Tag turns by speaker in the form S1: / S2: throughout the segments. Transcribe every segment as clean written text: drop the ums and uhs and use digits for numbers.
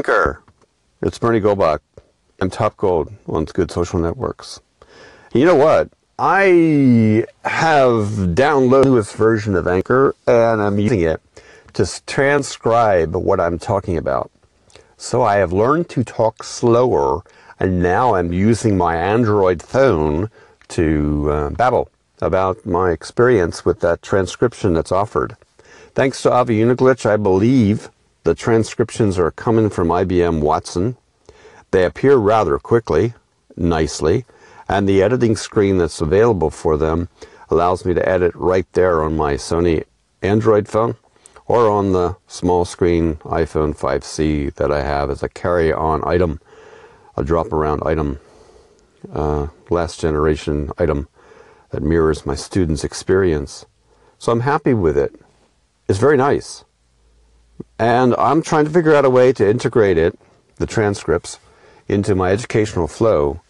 S1: Anchor. It's Bernie Goldbach. I'm top gold on good social networks. You know what? I have downloaded this version of Anchor and I'm using it to transcribe what I'm talking about. So I have learned to talk slower, and now I'm using my Android phone to babble about my experience with that transcription that's offered. Thanks to Avi Uniglitch, I believe the transcriptions are coming from IBM Watson. They appear rather quickly, nicely, and the editing screen that's available for them allows me to edit right there on my Sony Android phone or on the small screen iPhone 5C that I have as a carry-on item, a drop-around item, last generation item that mirrors my students' experience. So I'm happy with it. It's very nice. And I'm trying to figure out a way to integrate it, the transcripts, into my educational flow,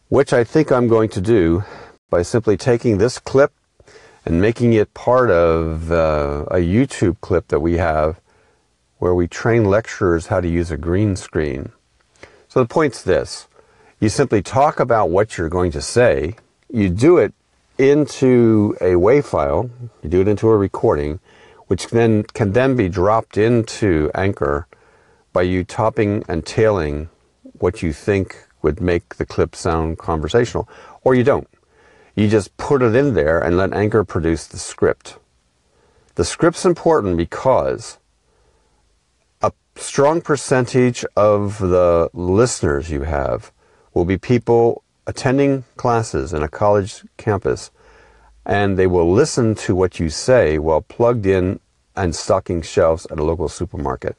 S1: which I think I'm going to do by simply taking this clip and making it part of a YouTube clip that we have where we train lecturers how to use a green screen. So the point's this. You simply talk about what you're going to say. You do it into a WAV file. You do it into a recording, which then can then be dropped into Anchor by you topping and tailing what you think would make the clip sound conversational, or you don't. You just put it in there and let Anchor produce the script. The script's important because a strong percentage of the listeners you have will be people attending classes in a college campus, and they will listen to what you say while plugged in and stocking shelves at a local supermarket.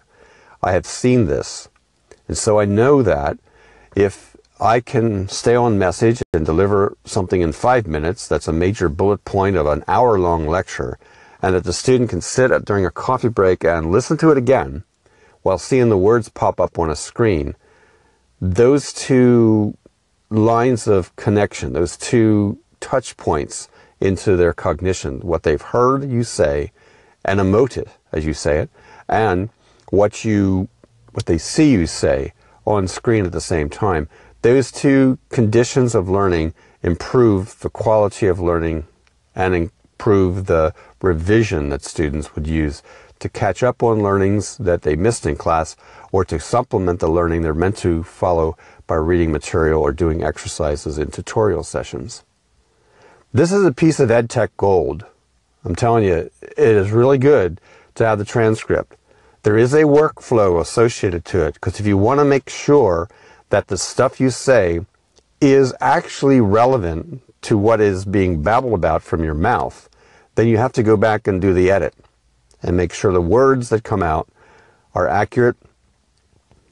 S1: I have seen this, and so I know that if I can stay on message and deliver something in 5 minutes, that's a major bullet point of an hour-long lecture, and that the student can sit during a coffee break and listen to it again while seeing the words pop up on a screen, those two lines of connection, those two touch points into their cognition, what they've heard you say and emote it as you say it, and what they see you say on screen at the same time. Those two conditions of learning improve the quality of learning and improve the revision that students would use to catch up on learnings that they missed in class or to supplement the learning they're meant to follow by reading material or doing exercises in tutorial sessions. This is a piece of EdTech gold. I'm telling you, it is really good to have the transcript. There is a workflow associated to it, because if you want to make sure that the stuff you say is actually relevant to what is being babbled about from your mouth, then you have to go back and do the edit and make sure the words that come out are accurate.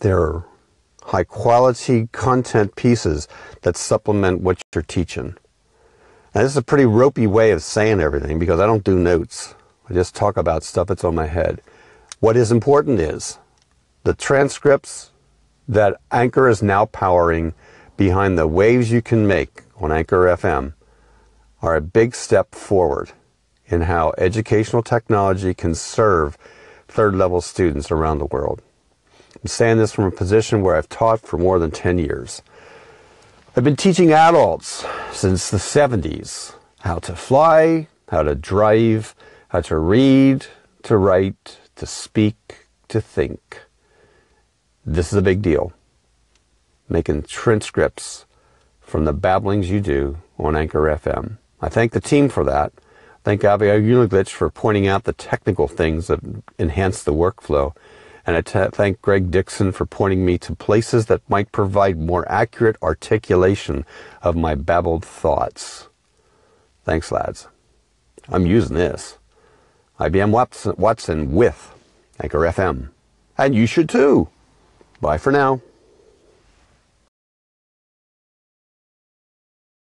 S1: They're high quality content pieces that supplement what you're teaching. Now, this is a pretty ropey way of saying everything because I don't do notes. I just talk about stuff that's on my head. What is important is the transcripts that Anchor is now powering behind the waves you can make on Anchor FM are a big step forward in how educational technology can serve third-level students around the world. I'm saying this from a position where I've taught for more than 10 years. I've been teaching adults since the 70s how to fly, how to drive, how to read, to write, to speak, to think. This is a big deal. Making transcripts from the babblings you do on Anchor FM. I thank the team for that. Thank Avi Uniglitch for pointing out the technical things that enhance the workflow. And I thank Greg Dixon for pointing me to places that might provide more accurate articulation of my babbled thoughts. Thanks, lads. I'm using this. IBM Watson with Anchor FM. And you should too. Bye for now.